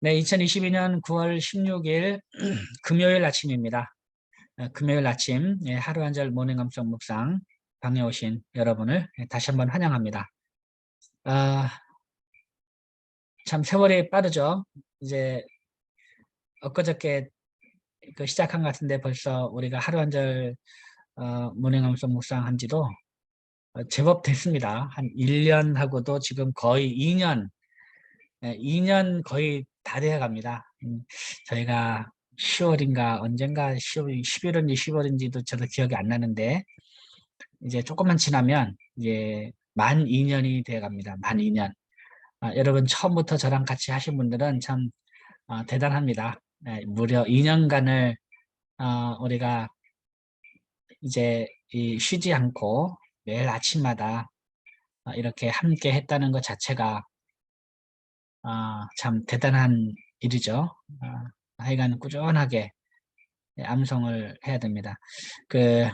네, 2022년 9월 16일 금요일 아침입니다. 금요일 아침 하루 한 절 모닝 감성 묵상 방에 오신 여러분을 다시 한번 환영합니다. 아, 참 세월이 빠르죠. 이제 엊그저께 시작한 것 같은데 벌써 우리가 하루 한 절 모닝 감성 묵상 한 지도 제법 됐습니다. 한 1년하고도 지금 거의 2년 거의 다 돼야 갑니다. 저희가 10월인가 언젠가 11월인지 10월인지도 저도 기억이 안 나는데 이제 조금만 지나면 이제 만 2년이 되어 갑니다. 만 2년. 여러분 처음부터 저랑 같이 하신 분들은 참 대단합니다. 무려 2년간을 우리가 이제 쉬지 않고 매일 아침마다 이렇게 함께 했다는 것 자체가 참 대단한 일이죠. 하여간 꾸준하게 암송을 해야 됩니다. 그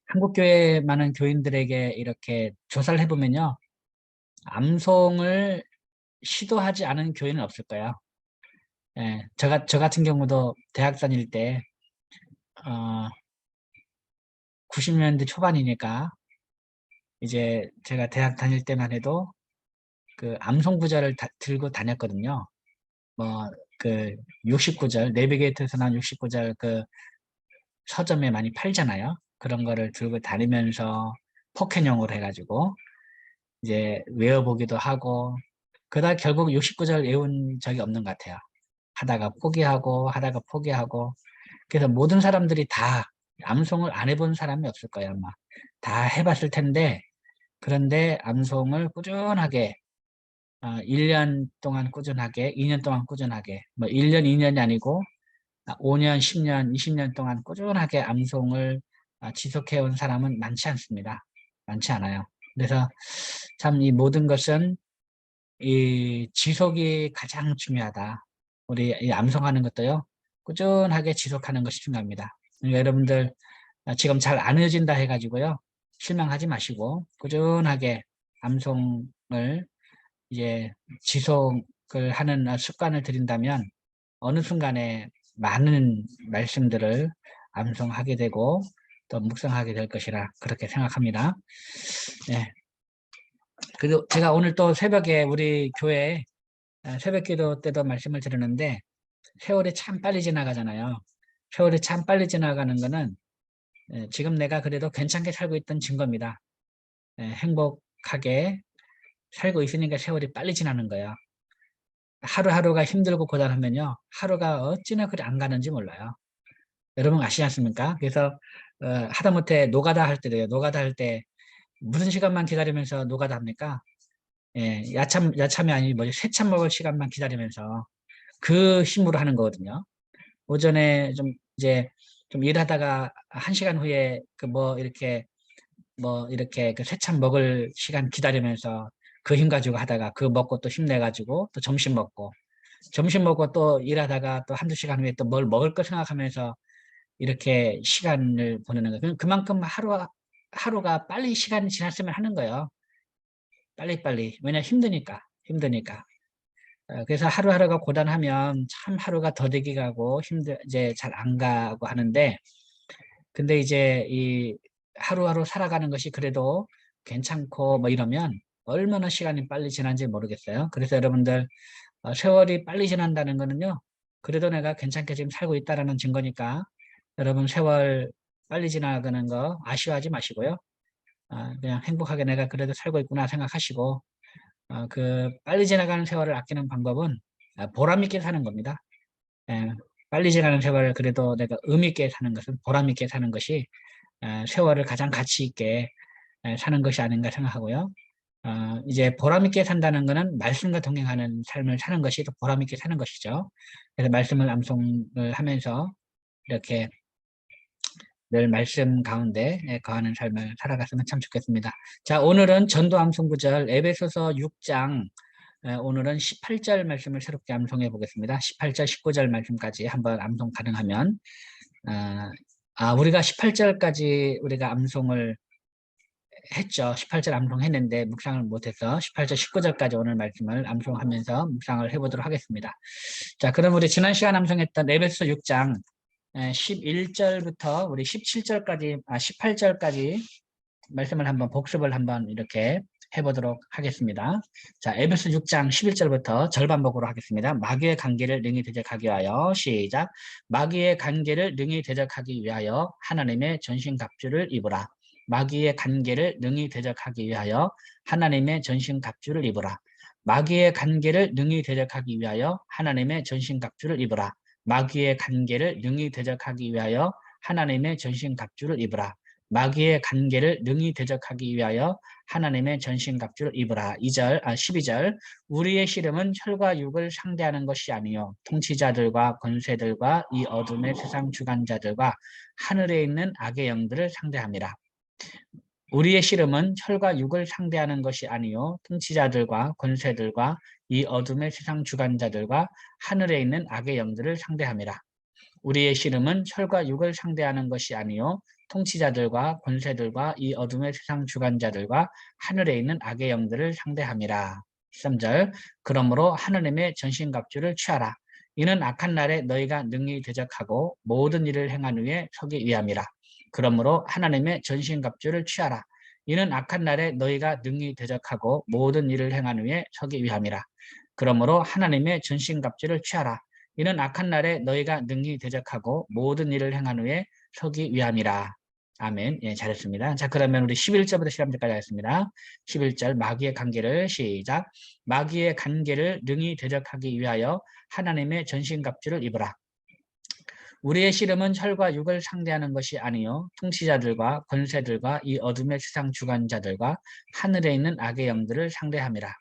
한국교회 많은 교인들에게 이렇게 조사를 해보면요, 암송을 시도하지 않은 교인은 없을 거예요. 예, 저 같은 경우도 대학 다닐 때 90년대 초반이니까 이제 제가 대학 다닐 때만 해도 그 암송 구절을 들고 다녔거든요. 뭐 그 69절 내비게이터에서 나온 69절 그 서점에 많이 팔잖아요. 그런 거를 들고 다니면서 포켓용으로 해가지고 이제 외워보기도 하고 그러다 결국 69절 외운 적이 없는 것 같아요. 하다가 포기하고 그래서 모든 사람들이 다 암송을 안 해본 사람이 없을 거예요. 아마 다 해봤을 텐데 그런데 암송을 꾸준하게 1년 동안 꾸준하게 2년 동안 꾸준하게 뭐 1년 2년이 아니고 5년 10년 20년 동안 꾸준하게 암송을 지속해온 사람은 많지 않습니다. 많지 않아요. 그래서 참 이 모든 것은 이 지속이 가장 중요하다. 우리 이 암송하는 것도요. 꾸준하게 지속하는 것이 중요합니다. 그러니까 여러분들 지금 잘 안 해진다 해가지고요. 실망하지 마시고 꾸준하게 암송을 이제 지속을 하는 습관을 들인다면 어느 순간에 많은 말씀들을 암송하게 되고 또 묵상하게 될 것이라 그렇게 생각합니다. 네. 그리고 제가 오늘 또 새벽에 우리 교회 새벽 기도 때도 말씀을 드렸는데 세월이 참 빨리 지나가잖아요. 세월이 참 빨리 지나가는 거는 지금 내가 그래도 괜찮게 살고 있던 증거입니다. 행복하게 살고 있으니까 세월이 빨리 지나는 거예요. 하루하루가 힘들고 고단하면요. 하루가 어찌나 그리 안 가는지 몰라요. 여러분 아시지 않습니까? 그래서 하다못해 노가다 할 때도요. 노가다 할 때 무슨 시간만 기다리면서 노가다 합니까? 야참이 아니 뭐지 새참 먹을 시간만 기다리면서 그 힘으로 하는 거거든요. 오전에 좀 이제 좀 일하다가 1시간 후에 그 뭐 이렇게 그 새참 먹을 시간 기다리면서 그 힘 가지고 하다가 그거 먹고 또 힘내 가지고 또 점심 먹고 또 일하다가 또 한두 시간 후에 또 뭘 먹을 거 생각하면서 이렇게 시간을 보내는 거예요. 그만큼 하루가 빨리 시간이 지났으면 하는 거예요. 빨리빨리. 왜냐 힘드니까. 그래서 하루하루가 고단하면 참 하루가 더디게 가고 이제 잘 안 가고 하는데 근데 이제 이 하루하루 살아가는 것이 그래도 괜찮고 뭐 이러면 얼마나 시간이 빨리 지난지 모르겠어요. 그래서 여러분들 세월이 빨리 지난다는 거는요. 그래도 내가 괜찮게 지금 살고 있다라는 증거니까 여러분 세월 빨리 지나가는 거 아쉬워하지 마시고요. 그냥 행복하게 내가 그래도 살고 있구나 생각하시고 그 빨리 지나가는 세월을 아끼는 방법은 보람 있게 사는 겁니다. 예, 빨리 지나가는 세월을 그래도 내가 의미 있게 사는 것은 보람 있게 사는 것이 세월을 가장 가치 있게 사는 것이 아닌가 생각하고요. 이제 보람 있게 산다는 것은 말씀과 동행하는 삶을 사는 것이 더 보람 있게 사는 것이죠. 그래서 말씀을 암송을 하면서 이렇게 늘 말씀 가운데 거하는 삶을 살아갔으면 참 좋겠습니다. 자, 오늘은 전도 암송 구절 에베소서 6장 오늘은 18절 말씀을 새롭게 암송해 보겠습니다. 18절, 19절 말씀까지 한번 암송 가능하면 우리가 18절까지 우리가 암송을 했죠. 18절 암송했는데 묵상을 못해서 18절, 19절까지 오늘 말씀을 암송하면서 묵상을 해보도록 하겠습니다. 자, 그럼 우리 지난 시간 암송했던 에베소 6장 11절부터 우리 17절까지, 18절까지 말씀을 한번 복습을 한번 이렇게 해보도록 하겠습니다. 자, 에베소 6장 11절부터 절반복으로 하겠습니다. 마귀의 관계를 능히 대적하기 위하여 시작. 마귀의 관계를 능히 대적하기 위하여 하나님의 전신갑주를 입으라. 마귀의 관계를 능히 대적하기 위하여 하나님의 전신갑주를 입으라. 마귀의 관계를 능히 대적하기 위하여 하나님의 전신갑주를 입으라. 마귀의 관계를 능히 대적하기 위하여 하나님의 전신갑주를 입으라. 마귀의 관계를 능히 대적하기 위하여 하나님의 전신갑주를 입으라. 12절 우리의 씨름은 혈과 육을 상대하는 것이 아니요 통치자들과 권세들과 이 어둠의 세상 주관자들과 하늘에 있는 악의 영들을 상대함이라. 우리의 씨름은 혈과 육을 상대하는 것이 아니요 통치자들과 권세들과 이 어둠의 세상 주관자들과 하늘에 있는 악의 영들을 상대함이라. 우리의 씨름은 혈과 육을 상대하는 것이 아니요 통치자들과 권세들과 이 어둠의 세상 주관자들과 하늘에 있는 악의 영들을 상대함이라. 13절 그러므로 하나님의 전신갑주를 취하라. 이는 악한 날에 너희가 능히 대적하고 모든 일을 행한 후에 서기 위함이라. 그러므로 하나님의 전신갑주를 취하라. 이는 악한 날에 너희가 능히 대적하고 모든 일을 행한 후에 서기 위함이라. 그러므로 하나님의 전신갑주를 취하라. 이는 악한 날에 너희가 능히 대적하고 모든 일을 행한 후에 서기 위함이라. 아멘. 예, 잘했습니다. 자, 그러면 우리 11절부터 13절까지 하겠습니다. 11절 마귀의 관계를 시작. 마귀의 관계를 능히 대적하기 위하여 하나님의 전신갑주를 입으라. 우리의 씨름은 혈과 육을 상대하는 것이 아니요 통치자들과 권세들과 이 어둠의 세상 주관자들과 하늘에 있는 악의 영들을 상대함이라.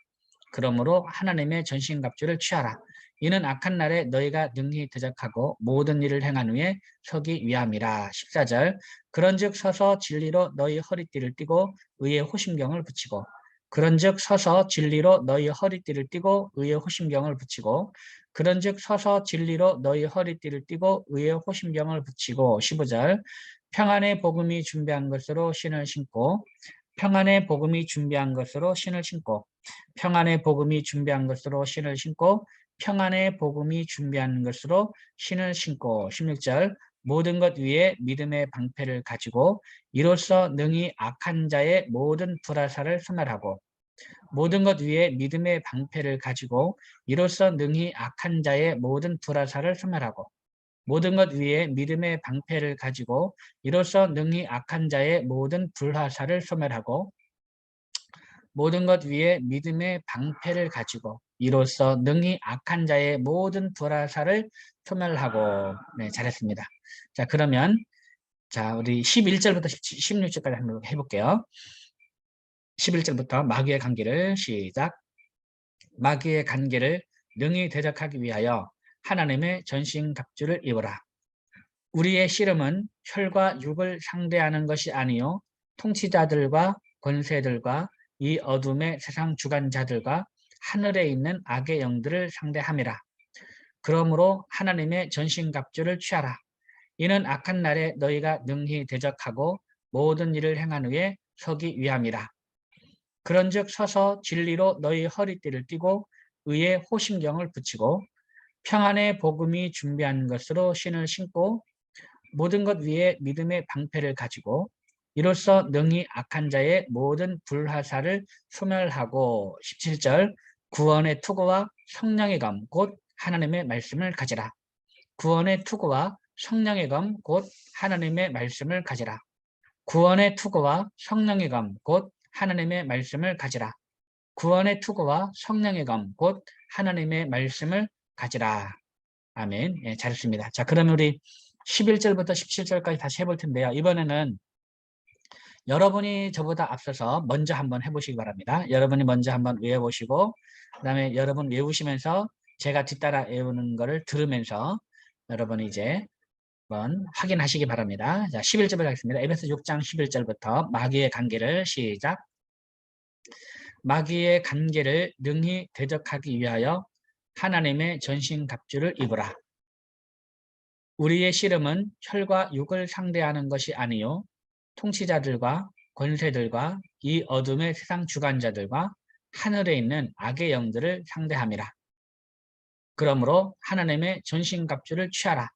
그러므로 하나님의 전신갑주를 취하라. 이는 악한 날에 너희가 능히 대적하고 모든 일을 행한 후에 서기 위함이라. 14절 그런즉 서서 진리로 너희 허리띠를 띠고 의의 호심경을 붙이고 그런즉 서서 진리로 너희 허리띠를 띠고 의의 호심경을 붙이고 그런즉 서서 진리로 너희 허리띠를 띠고 의의 호심경을 붙이고 15절 평안의 복음이 준비한 것으로 신을 신고 평안의 복음이 준비한 것으로 신을 신고 평안의 복음이 준비한 것으로 신을 신고 평안의 복음이 준비한 것으로 신을 신고 16절 모든 것 위에 믿음의 방패를 가지고 이로써 능히 악한 자의 모든 불화살을 소멸하고 모든 것 위에 믿음의 방패를 가지고 이로써 능히 악한 자의 모든 불화살을 소멸하고 모든 것 위에 믿음의 방패를 가지고 이로써 능히 악한 자의 모든 불화살을 소멸하고 모든 것 위에 믿음의 방패를 가지고 이로써 능히 악한 자의 모든 불화살을 소멸하고 네, 잘했습니다. 자, 그러면 자, 우리 11절부터 16절까지 한번 해볼게요. 11절부터 마귀의 관계를 시작. 마귀의 관계를 능히 대적하기 위하여 하나님의 전신갑주를 입으라. 우리의 씨름은 혈과 육을 상대하는 것이 아니요 통치자들과 권세들과 이 어둠의 세상 주관자들과 하늘에 있는 악의 영들을 상대함이라. 그러므로 하나님의 전신갑주를 취하라. 이는 악한 날에 너희가 능히 대적하고 모든 일을 행한 후에 서기 위함이라. 그런즉 서서 진리로 너희 허리띠를 띠고 의의 호심경을 붙이고 평안의 복음이 준비한 것으로 신을 신고 모든 것 위에 믿음의 방패를 가지고 이로써 능히 악한 자의 모든 불화살을 소멸하고 17절 구원의 투구와 성령의 검 곧 하나님의 말씀을 가지라. 구원의 투구와 성령의 검 곧 하나님의 말씀을 가지라. 구원의 투구와 성령의 검 곧 하나님의 말씀을 가지라. 구원의 투구와 성령의 검 곧 하나님의 말씀을 가지라. 아멘. 예, 잘했습니다. 자, 그러면 우리 11절부터 17절까지 다시 해볼 텐데요. 이번에는 여러분이 저보다 앞서서 먼저 한번 해보시기 바랍니다. 여러분이 먼저 한번 외워보시고 그 다음에 여러분 외우시면서 제가 뒤따라 외우는 거를 들으면서 여러분이 이제 한번 확인하시기 바랍니다. 자, 11절부터 하겠습니다. 에베소 6장 11절부터 마귀의 관계를 시작. 마귀의 관계를 능히 대적하기 위하여 하나님의 전신갑주를 입으라. 우리의 씨름은 혈과 육을 상대하는 것이 아니요 통치자들과 권세들과 이 어둠의 세상 주관자들과 하늘에 있는 악의 영들을 상대함이라. 그러므로 하나님의 전신갑주를 취하라.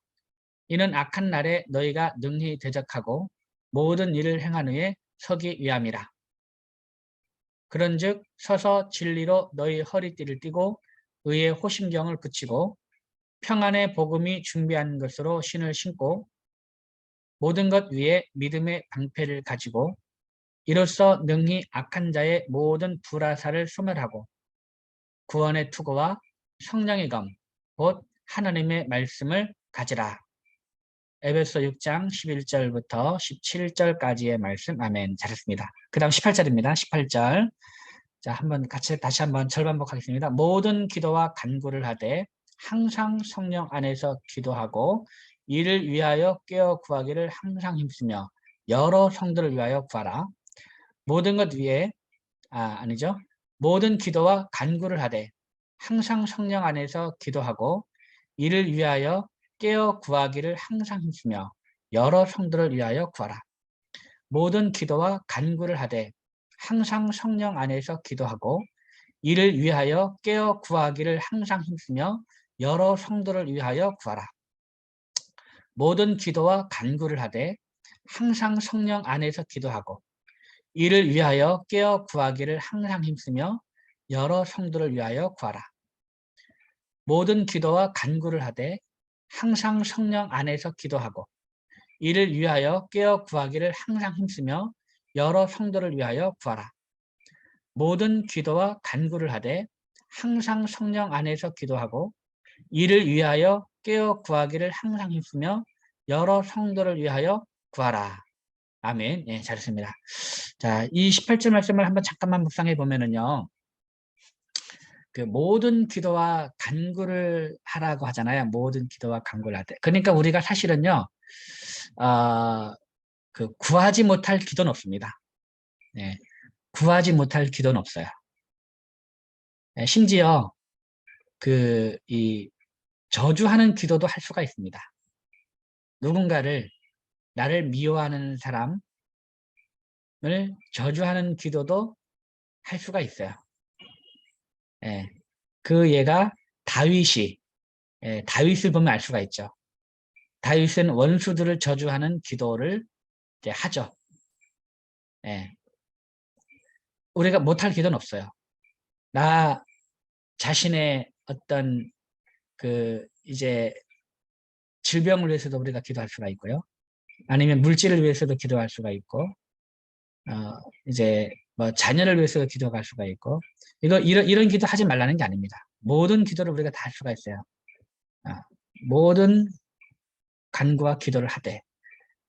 이는 악한 날에 너희가 능히 대적하고 모든 일을 행한 후에 서기 위함이라. 그런즉 서서 진리로 너희 허리띠를 띠고 의의 호심경을 붙이고 평안의 복음이 준비한 것으로 신을 신고 모든 것 위에 믿음의 방패를 가지고 이로써 능히 악한 자의 모든 불화살을 소멸하고 구원의 투구와 성령의 검, 곧 하나님의 말씀을 가지라. 에베소 6장 11절부터 17절까지의 말씀. 아멘. 잘했습니다. 그 다음 18절입니다. 18절. 자, 한번 같이 다시 한번 절반복하겠습니다. 모든 기도와 간구를 하되 항상 성령 안에서 기도하고 이를 위하여 깨어 구하기를 항상 힘쓰며 여러 성들을 위하여 구하라. 모든 것 위에 아니죠. 모든 기도와 간구를 하되 항상 성령 안에서 기도하고 이를 위하여 깨어 구하기를 항상 힘쓰며 여러 성들을 위하여 구하라. 모든 기도와 간구를 하되 항상 성령 안에서 기도하고 이를 위하여 깨어 구하기를 항상 힘쓰며 여러 성도를 위하여 구하라. 모든 기도와 간구를 하되 항상 성령 안에서 기도하고 이를 위하여 깨어 구하기를 항상 힘쓰며 여러 성도를 위하여 구하라. 모든 기도와 간구를 하되 항상 성령 안에서 기도하고 이를 위하여 깨어 구하기를 항상 힘쓰며 여러 성도를 위하여 구하라. 모든 기도와 간구를 하되 항상 성령 안에서 기도하고 이를 위하여 깨어 구하기를 항상 힘쓰며 여러 성도를 위하여 구하라. 아멘. 예, 잘했습니다. 자, 이 18절 말씀을 한번 잠깐만 묵상해 보면은요. 그 모든 기도와 간구를 하라고 하잖아요. 모든 기도와 간구를 할 때. 그러니까 우리가 사실은요. 그 구하지 못할 기도는 없습니다. 예, 구하지 못할 기도는 없어요. 예, 심지어 이 저주하는 기도도 할 수가 있습니다. 누군가를 나를 미워하는 사람을 저주하는 기도도 할 수가 있어요. 예, 그 얘가 다윗이 다윗을 보면 알 수가 있죠. 다윗은 원수들을 저주하는 기도를 이제 하죠. 예, 우리가 못할 기도는 없어요. 나 자신의 어떤 이제 질병을 위해서도 우리가 기도할 수가 있고요. 아니면 물질을 위해서도 기도할 수가 있고, 이제 뭐 자녀를 위해서도 기도할 수가 있고, 이런 기도 하지 말라는 게 아닙니다. 모든 기도를 우리가 다 할 수가 있어요. 모든 간구와 기도를 하되,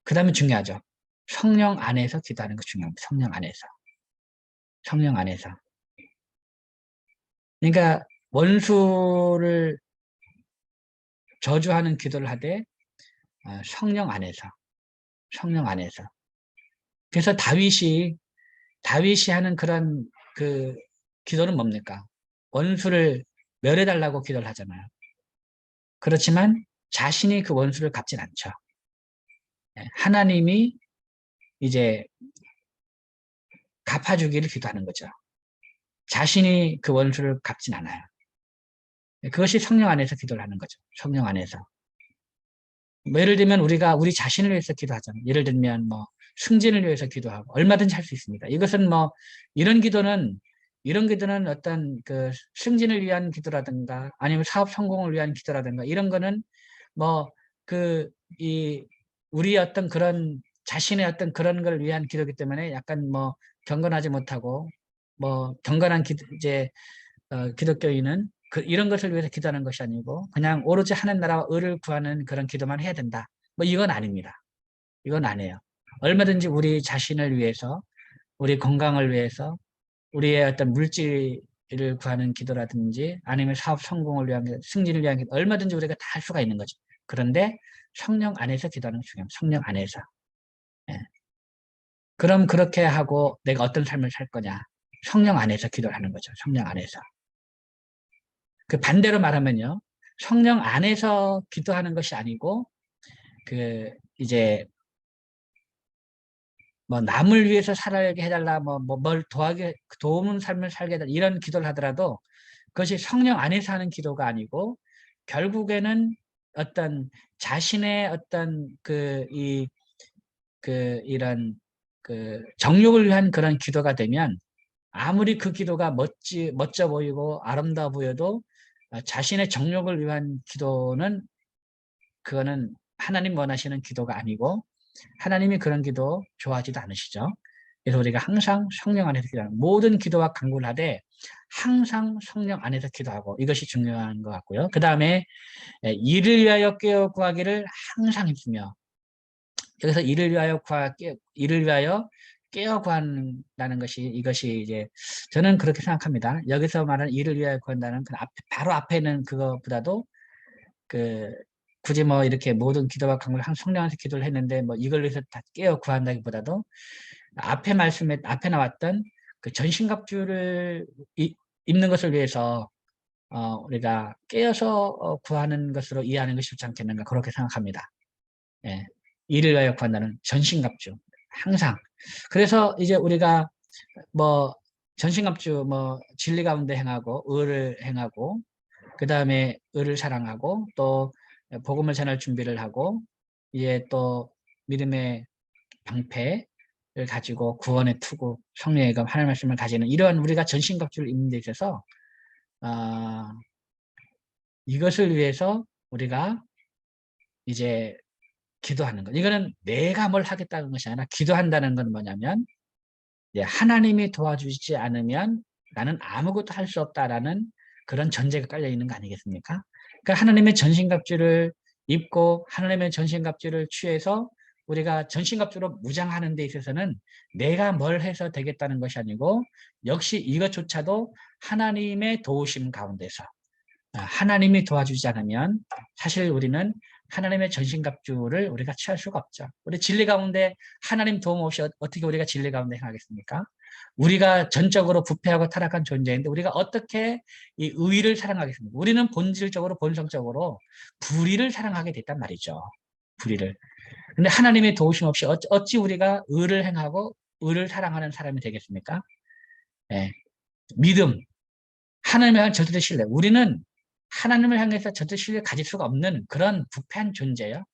그 다음에 중요하죠. 성령 안에서 기도하는 거 중요합니다. 성령 안에서. 성령 안에서. 그러니까 원수를 저주하는 기도를 하되 성령 안에서. 성령 안에서. 그래서 다윗이 하는 그런 기도는 뭡니까? 원수를 멸해달라고 기도를 하잖아요. 그렇지만 자신이 그 원수를 갚진 않죠. 하나님이 이제 갚아주기를 기도하는 거죠. 자신이 그 원수를 갚진 않아요. 그것이 성령 안에서 기도를 하는 거죠. 성령 안에서. 뭐 예를 들면 우리가 우리 자신을 위해서 기도하잖아요. 예를 들면 뭐 승진을 위해서 기도하고 얼마든지 할 수 있습니다. 이것은 뭐 이런 기도는 어떤 승진을 위한 기도라든가 아니면 사업 성공을 위한 기도라든가 이런 거는 뭐 우리 어떤 그런 자신의 어떤 그런 걸 위한 기도이기 때문에 약간 뭐 경건하지 못하고 뭐 경건한 기독교인은 이런 것을 위해서 기도하는 것이 아니고 그냥 오로지 하는 나라와 의를 구하는 그런 기도만 해야 된다. 뭐 이건 아닙니다. 이건 아니에요. 얼마든지 우리 자신을 위해서, 우리 건강을 위해서, 우리의 어떤 물질을 구하는 기도라든지 아니면 사업 성공을 위한 기도, 승진을 위한 기도 얼마든지 우리가 다 할 수가 있는 거죠. 그런데 성령 안에서 기도하는 게 중요합니다. 성령 안에서. 예. 그럼 그렇게 하고 내가 어떤 삶을 살 거냐. 성령 안에서 기도를 하는 거죠. 성령 안에서. 그 반대로 말하면요. 성령 안에서 기도하는 것이 아니고 이제 뭐 남을 위해서 살게 해달라, 뭘 도움은 삶을 살게 해달라 이런 기도를 하더라도 그것이 성령 안에서 하는 기도가 아니고 결국에는 어떤 자신의 어떤 이런 정욕을 위한 그런 기도가 되면 아무리 그 기도가 멋져 보이고 아름다워 보여도 자신의 정욕을 위한 기도는 그거는 하나님 원하시는 기도가 아니고 하나님이 그런 기도 좋아하지도 않으시죠. 그래서 우리가 항상 성령 안에서 기도하는 모든 기도와 간구를 하되 항상 성령 안에서 기도하고 이것이 중요한 것 같고요. 그 다음에 이를 위하여 깨어 구하기를 항상 힘쓰며 여기서 이를 위하여 깨어 구한다는 것이 이것이 이제 저는 그렇게 생각합니다. 여기서 말하는 이를 위하여 구한다는 그 바로 앞에 있는 그것보다도 굳이 뭐 이렇게 모든 기도와 간구를 항상 성령 안에서 기도를 했는데 뭐 이걸 위해서 다 깨어 구한다기보다도 앞에 나왔던 그 전신갑주를 입는 것을 위해서 우리가 깨어서 구하는 것으로 이해하는 것이 좋지 않겠는가 그렇게 생각합니다. 예. 이를 위하여 구한다는 전신갑주 항상. 그래서 이제 우리가 뭐 전신갑주 뭐 진리 가운데 행하고 의를 행하고 그 다음에 의를 사랑하고 또 복음을 전할 준비를 하고 이제 또 믿음의 방패를 가지고 구원의 투구, 성령의 검, 하나님의 말씀을 가지는 이러한 우리가 전신갑주를 입는 데 있어서 이것을 위해서 우리가 이제 기도하는 것. 이거는 내가 뭘 하겠다는 것이 아니라 기도한다는 건 뭐냐면 하나님이 도와주지 않으면 나는 아무것도 할 수 없다라는 그런 전제가 깔려 있는 거 아니겠습니까? 그러니까 하나님의 전신갑주를 입고 하나님의 전신갑주를 취해서 우리가 전신갑주로 무장하는 데 있어서는 내가 뭘 해서 되겠다는 것이 아니고 역시 이것조차도 하나님의 도우심 가운데서 하나님이 도와주지 않으면 사실 우리는 하나님의 전신갑주를 우리가 취할 수가 없죠. 우리 진리 가운데 하나님 도움 없이 어떻게 우리가 진리 가운데 행하겠습니까? 우리가 전적으로 부패하고 타락한 존재인데 우리가 어떻게 이 의를 사랑하겠습니까? 우리는 본질적으로 본성적으로 불의를 사랑하게 됐단 말이죠. 불의를. 근데 하나님의 도우심 없이 어찌 우리가 의를 행하고 의를 사랑하는 사람이 되겠습니까? 예. 믿음, 하나님을 향한 절대 신뢰. 우리는 하나님을 향해서 절대 신뢰를 가질 수가 없는 그런 부패한 존재예요.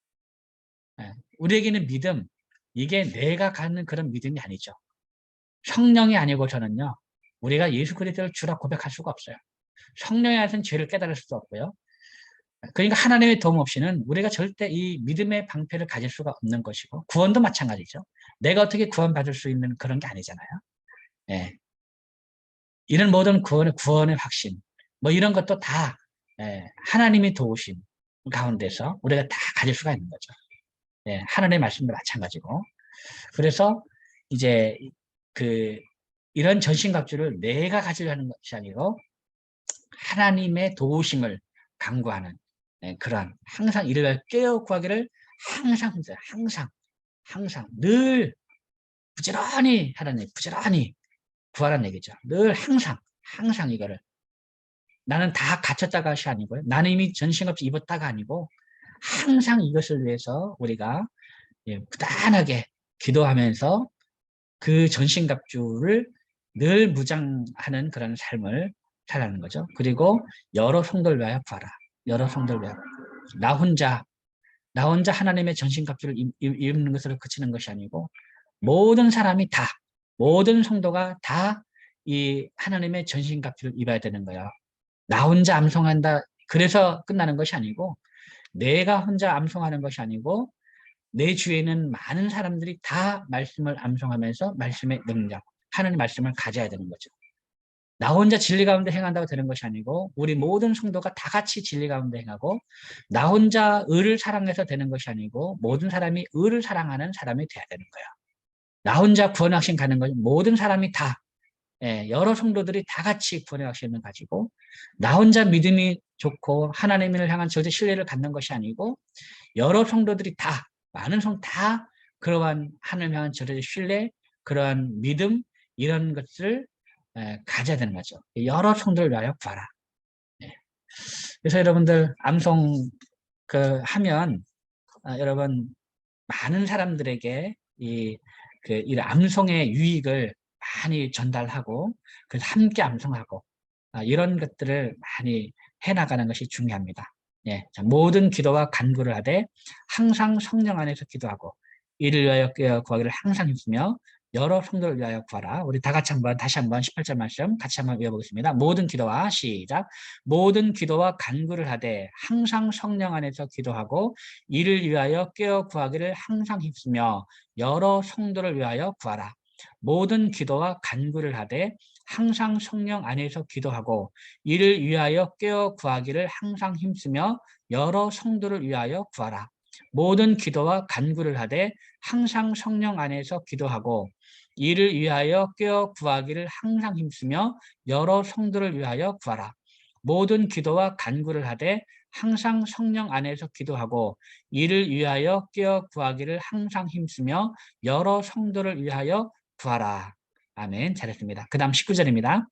예. 우리에게는 믿음, 이게 내가 갖는 그런 믿음이 아니죠. 성령이 아니고서는요, 우리가 예수 그리스도를 주라 고백할 수가 없어요. 성령에 대해서는 죄를 깨달을 수도 없고요. 그러니까 하나님의 도움 없이는 우리가 절대 이 믿음의 방패를 가질 수가 없는 것이고 구원도 마찬가지죠. 내가 어떻게 구원받을 수 있는 그런 게 아니잖아요. 예. 이런 모든 구원의 확신, 뭐 이런 것도 다 하나님이 도우심 가운데서 우리가 다 가질 수가 있는 거죠. 하나님의 말씀도 마찬가지고. 그래서 이제 이런 전신갑주를 내가 가지려는 것이 아니고 하나님의 도우심을 간구하는 그런 항상 이를 깨어 구하기를 항상 늘 부지런히 하나님 부지런히 구하라는 얘기죠. 늘 항상 이거를 나는 다 갖췄다가 것이 아니고요. 나는 이미 전신갑주 입었다가 아니고 항상 이것을 위해서 우리가 부단하게 기도하면서 그 전신갑주를 늘 무장하는 그런 삶을 살아가는 거죠. 그리고 여러 성도를 위하여 구하라. 여러 성도를 위하여. 나 혼자 하나님의 전신갑주를 입는 것으로 그치는 것이 아니고 모든 사람이 다, 모든 성도가 다 이 하나님의 전신갑주를 입어야 되는 거예요. 나 혼자 암송한다. 그래서 끝나는 것이 아니고 내가 혼자 암송하는 것이 아니고 내 주위에는 많은 사람들이 다 말씀을 암송하면서 말씀의 능력, 하나님 말씀을 가져야 되는 거죠. 나 혼자 진리 가운데 행한다고 되는 것이 아니고 우리 모든 성도가 다 같이 진리 가운데 행하고 나 혼자 의를 사랑해서 되는 것이 아니고 모든 사람이 의를 사랑하는 사람이 돼야 되는 거예요. 나 혼자 구원의 확신 가는 것이 모든 사람이 다 여러 성도들이 다 같이 구원의 확신을 가지고 나 혼자 믿음이 좋고 하나님을 향한 절대 신뢰를 갖는 것이 아니고 여러 성도들이 다 많은 다 그러한 하나님을 향한 절대 신뢰 그러한 믿음 이런 것을 가져야 되는 거죠. 여러 성도를 위하여 구하라. 그래서 여러분들 암송 하면 여러분 많은 사람들에게 이 암송의 유익을 많이 전달하고 그래서 함께 암송하고 이런 것들을 많이 해나가는 것이 중요합니다. 예, 자, 모든 기도와 간구를 하되 항상 성령 안에서 기도하고 이를 위하여 구하기를 항상 힘쓰며 여러 성도를 위하여 구하라. 우리 다 같이 다시 한번 18절 말씀 같이 한번 외워보겠습니다. 모든 기도와 시작. 모든 기도와 간구를 하되 항상 성령 안에서 기도하고 이를 위하여 구하기를 항상 힘쓰며 여러 성도를 위하여 구하라. 모든 기도와 간구를 하되 항상 성령 안에서 기도하고 이를 위하여 구하기를 항상 힘쓰며 여러 성도를 위하여 구하라. 모든 기도와 간구를 하되 항상 성령 안에서 기도하고 이를 위하여 구하기를 항상 힘쓰며 여러 성도를 위하여 구하라. 모든 기도와 간구를 하되 항상 성령 안에서 기도하고 이를 위하여 구하기를 항상 힘쓰며 여러 성도를 위하여 구하라. 아멘. 잘했습니다. 그 다음 19절입니다.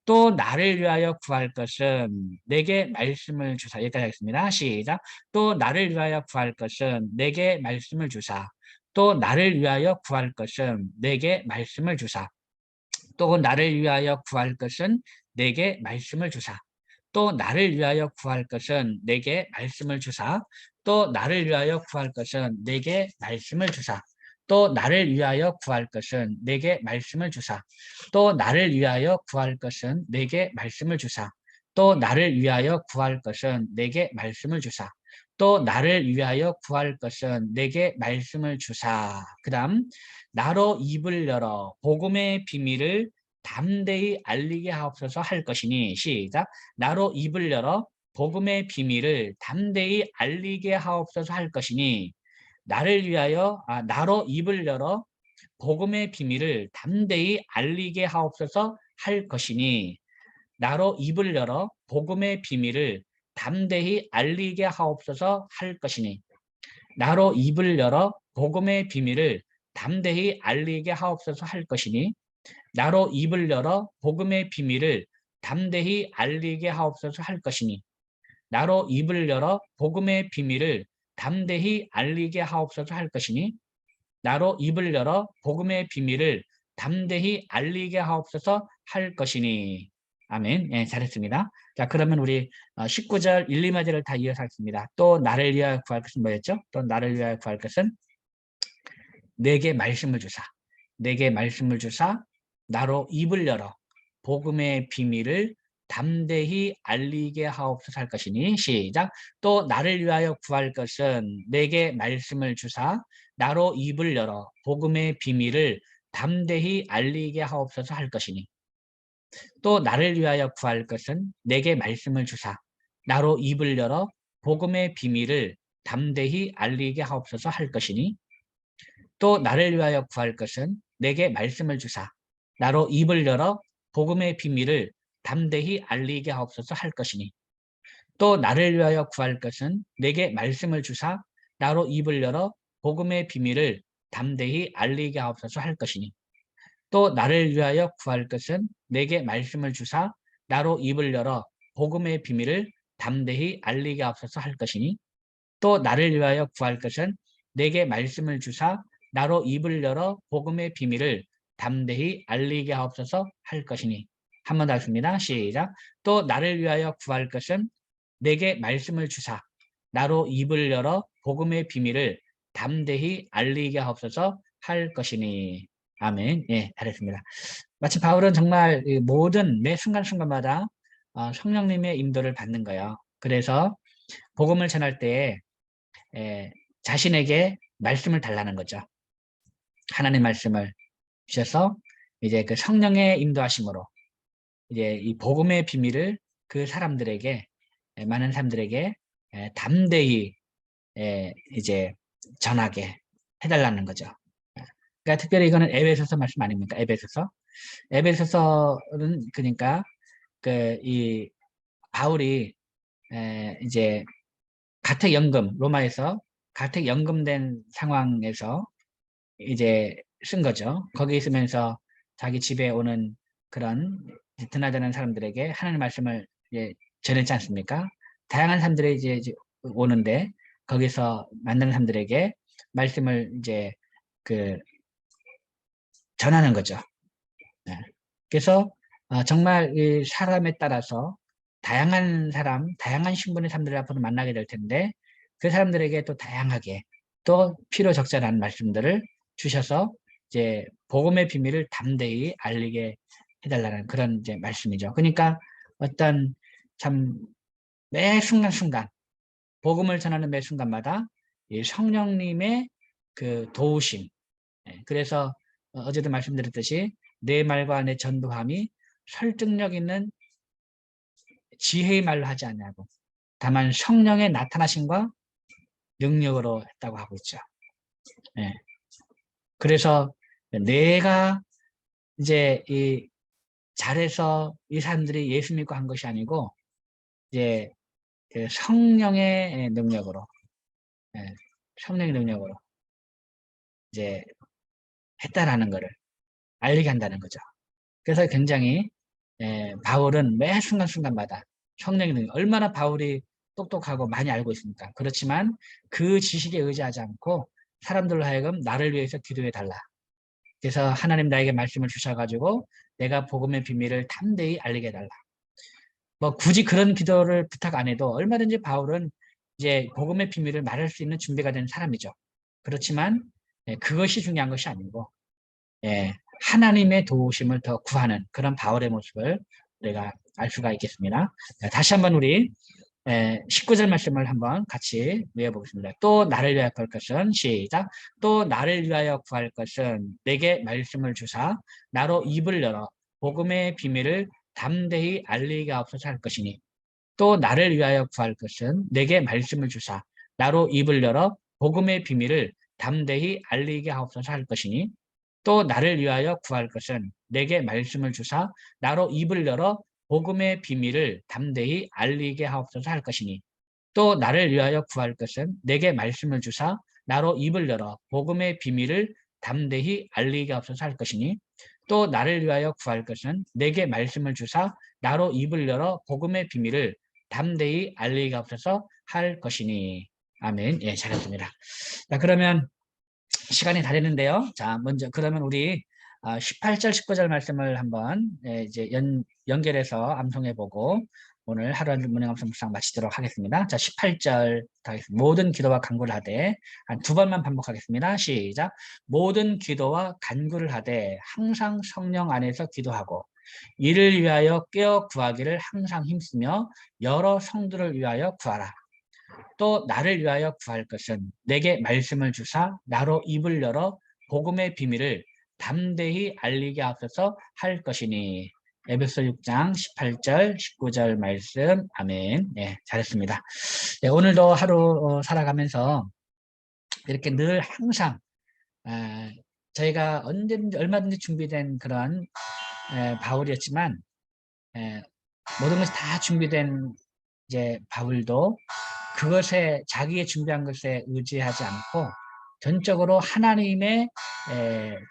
또 나를 위하여 구할 것은 내게 말씀을 주사. 여기까지 하겠습니다. 시작. 또 나를 위하여 구할 것은 내게 말씀을 주사. 또 나를 위하여 구할 것은 내게 말씀을 주사. 또 나를 위하여 구할 것은 내게 말씀을 주사. 또 나를 위하여 구할 것은 내게 말씀을 주사. 또 나를 위하여 구할 것은 내게 말씀을 주사. 또 나를 위하여 구할 것은 내게 말씀을 주사. 또 나를 위하여 구할 것은 내게 말씀을 주사. 또 나를 위하여 구할 것은 내게 말씀을 주사. 또 나를 위하여 구할 것은 내게 말씀을 주사. 그 다음 나로 입을 열어 복음의 비밀을 담대히 알리게 하옵소서 할 것이니 시작. 나로 입을 열어 복음의 비밀을 담대히 알리게 하옵소서 할 것이니 나를 위하여 나로 입을 열어 복음의 비밀을 담대히 알리게 하옵소서 할 것이니 나로 입을 열어 복음의 비밀을 담대히 알리게 하옵소서 할 것이니 나로 입을 열어 복음의 비밀을 담대히 알리게 하옵소서 할 것이니 나로 입을 열어 복음의 비밀을 담대히 알리게 하옵소서 할 것이니 나로 입을 열어 복음의 비밀을 담대히 알리게 하옵소서 할 것이니 나로 입을 열어 복음의 비밀을 담대히 알리게 하옵소서 할 것이니 아멘. 예, 잘했습니다. 자, 그러면 우리 19절 1, 2마디를 다 이어서 하겠습니다. 또 나를 위하여 구할 것은 뭐였죠? 또 나를 위하여 구할 것은 내게 말씀을 주사. 내게 말씀을 주사 나로 입을 열어 복음의 비밀을 담대히 알리게 하옵소서 할 것이니 시작. 또 나를 위하여 구할 것은 내게 말씀을 주사 나로 입을 열어 복음의 비밀을 담대히 알리게 하옵소서 할 것이니 또 나를 위하여 구할 것은 내게 말씀을 주사 나로 입을 열어 복음의 비밀을 담대히 알리게 하옵소서 할 것이니 또 나를 위하여 구할 것은 내게 말씀을 주사 나로 입을 열어 복음의 비밀을 담대히 알리게 하옵소서 할 것이니 또 나를 위하여 구할 것은 내게 말씀을 주사 나로 입을 열어 복음의 비밀을 담대히 알리게 하옵소서 할 것이니 또 나를 위하여 구할 것은 내게 말씀을 주사 나로 입을 열어 복음의 비밀을 담대히 알리게 하옵소서 할 것이니 또 나를 위하여 구할 것은 내게 말씀을 주사 나로 입을 열어 복음의 비밀을 담대히 알리게 하옵소서 할 것이니 한 번 더 하겠습니다. 시작. 또 나를 위하여 구할 것은 내게 말씀을 주사 나로 입을 열어 복음의 비밀을 담대히 알리게 하옵소서 할 것이니 아멘. 예, 잘했습니다. 마치 바울은 정말 모든 매 순간순간마다 성령님의 인도를 받는 거예요. 그래서 복음을 전할 때에 자신에게 말씀을 달라는 거죠. 하나님 말씀을 주셔서 이제 그 성령의 인도하심으로 이제 이 복음의 비밀을 그 사람들에게 많은 사람들에게 담대히 이제 전하게 해달라는 거죠. 그러니까 특별히 이거는 에베소서 말씀 아닙니까? 에베소서는 그러니까 그 이 바울이 이제 가택연금 로마에서 가택연금된 상황에서 이제 쓴 거죠. 거기 있으면서 자기 집에 오는 그런 드나드는 사람들에게 하나님 말씀을 이제 전했지 않습니까? 다양한 사람들이 이제 오는데 거기서 만나는 사람들에게 말씀을 이제 그 전하는 거죠. 네. 그래서 정말 이 사람에 따라서 다양한 사람, 다양한 신분의 사람들을 앞으로 만나게 될 텐데 그 사람들에게 또 다양하게 또 필요적절한 말씀들을 주셔서 이제 복음의 비밀을 담대히 알리게 해달라는 그런 이제 말씀이죠. 그러니까 어떤 참 매 순간순간 복음을 전하는 매 순간마다 이 성령님의 그 도우심. 그래서 어제도 말씀드렸듯이 내 말과 내 전도함이 설득력 있는 지혜의 말로 하지 않냐고. 다만 성령의 나타나심과 능력으로 했다고 하고 있죠. 예. 그래서 내가 이제 이 잘해서 이 사람들이 예수 믿고 한 것이 아니고 이제 그 성령의 능력으로, 성령의 능력으로 이제 했다라는 것을 알리게 한다는 거죠. 그래서 굉장히 바울은 매 순간순간마다 성령의 능력, 얼마나 바울이 똑똑하고 많이 알고 있습니까? 그렇지만 그 지식에 의지하지 않고 사람들로 하여금 나를 위해서 기도해 달라. 그래서 하나님 나에게 말씀을 주셔가지고 내가 복음의 비밀을 담대히 알리게 해달라. 뭐 굳이 그런 기도를 부탁 안 해도 얼마든지 바울은 이제 복음의 비밀을 말할 수 있는 준비가 된 사람이죠. 그렇지만 그것이 중요한 것이 아니고 하나님의 도우심을 더 구하는 그런 바울의 모습을 우리가 알 수가 있겠습니다. 다시 한번 우리 19절 말씀을 한번 같이 외워보겠습니다. 또 나를 위하여 구할 것은 시작. 또 나를 위하여 구할 것은 내게 말씀을 주사 나로 입을 열어 복음의 비밀을 담대히 알리게 하옵소서 할 것이니 또 나를 위하여 구할 것은 내게 말씀을 주사 나로 입을 열어 복음의 비밀을 담대히 알리게 하옵소서 할 것이니 또 나를 위하여 구할 것은 내게 말씀을 주사 나로 입을 열어 복음의 비밀을 담대히 알리게 하옵소서 할 것이니 또 나를 위하여 구할 것은 내게 말씀을 주사 나로 입을 열어 복음의 비밀을 담대히 알리게 하옵소서 할 것이니 또 나를 위하여 구할 것은 내게 말씀을 주사 나로 입을 열어 복음의 비밀을 담대히 알리게 하옵소서 할 것이니 아멘. 예, 잘했습니다. 자, 그러면 시간이 다 됐는데요. 자, 먼저 그러면 우리 18절, 19절 말씀을 한번 이제 연결해서 암송해보고 오늘 하루 문행 암송 묵상 마치도록 하겠습니다. 자, 18절 모든 기도와 간구를 하되 한 두 번만 반복하겠습니다. 시작. 모든 기도와 간구를 하되 항상 성령 안에서 기도하고 이를 위하여 깨어 구하기를 항상 힘쓰며 여러 성도를 위하여 구하라. 또 나를 위하여 구할 것은 내게 말씀을 주사 나로 입을 열어 복음의 비밀을 담대히 알리게 하옵소서 할 것이니 에베소 6장 18절 19절 말씀 아멘. 네, 잘했습니다. 네, 오늘도 하루 살아가면서 이렇게 늘 항상 저희가 언제든지 얼마든지 준비된 그런 바울이었지만 모든 것이 다 준비된 이제 바울도 그것에 자기의 준비한 것에 의지하지 않고 전적으로 하나님의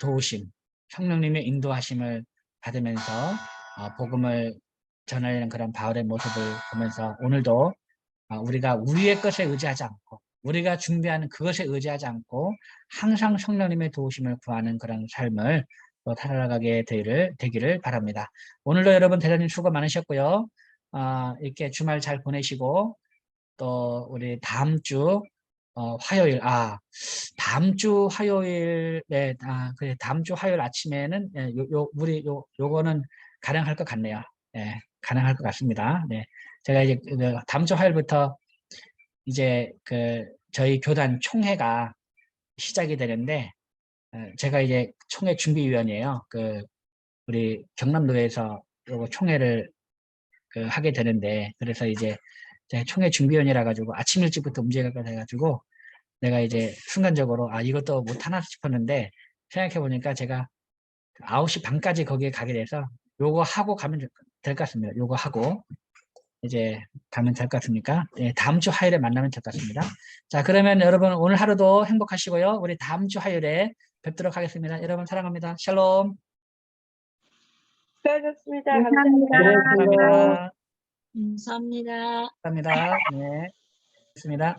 도우심, 성령님의 인도하심을 받으면서 복음을 전하려는 그런 바울의 모습을 보면서 오늘도 우리가 우리의 것에 의지하지 않고 우리가 준비하는 그것에 의지하지 않고 항상 성령님의 도우심을 구하는 그런 삶을 또 살아가게 되기를 바랍니다. 오늘도 여러분 대단히 수고 많으셨고요. 이렇게 주말 잘 보내시고 또 우리 다음 주 화요일 다음 주 화요일에 그래 다음 주 화요일 아침에는 우리 요거는 가능할 것 같네요. 예, 가능할 것 같습니다. 네. 제가 이제 다음 주 화요일부터 이제 저희 교단 총회가 시작이 되는데 제가 이제 총회 준비위원이에요. 우리 경남도에서 요거 총회를 하게 되는데 그래서 이제 제가 총회 준비위원이라 가지고 아침 일찍부터 움직여야 돼가지고 내가 이제 순간적으로 이것도 못하나 싶었는데 생각해 보니까 제가 9시 반까지 거기에 가게 돼서 요거 하고 가면 될 것 같습니다. 요거 하고 이제 가면 될 것 같습니까? 네, 다음 주 화요일에 만나면 될 것 같습니다. 자, 그러면 여러분 오늘 하루도 행복하시고요. 우리 다음 주 화요일에 뵙도록 하겠습니다. 여러분 사랑합니다. 샬롬. 수고하셨습니다. 감사합니다. 감사합니다. 감사합니다. 감사합니다. 감사합니다. 네, 좋습니다.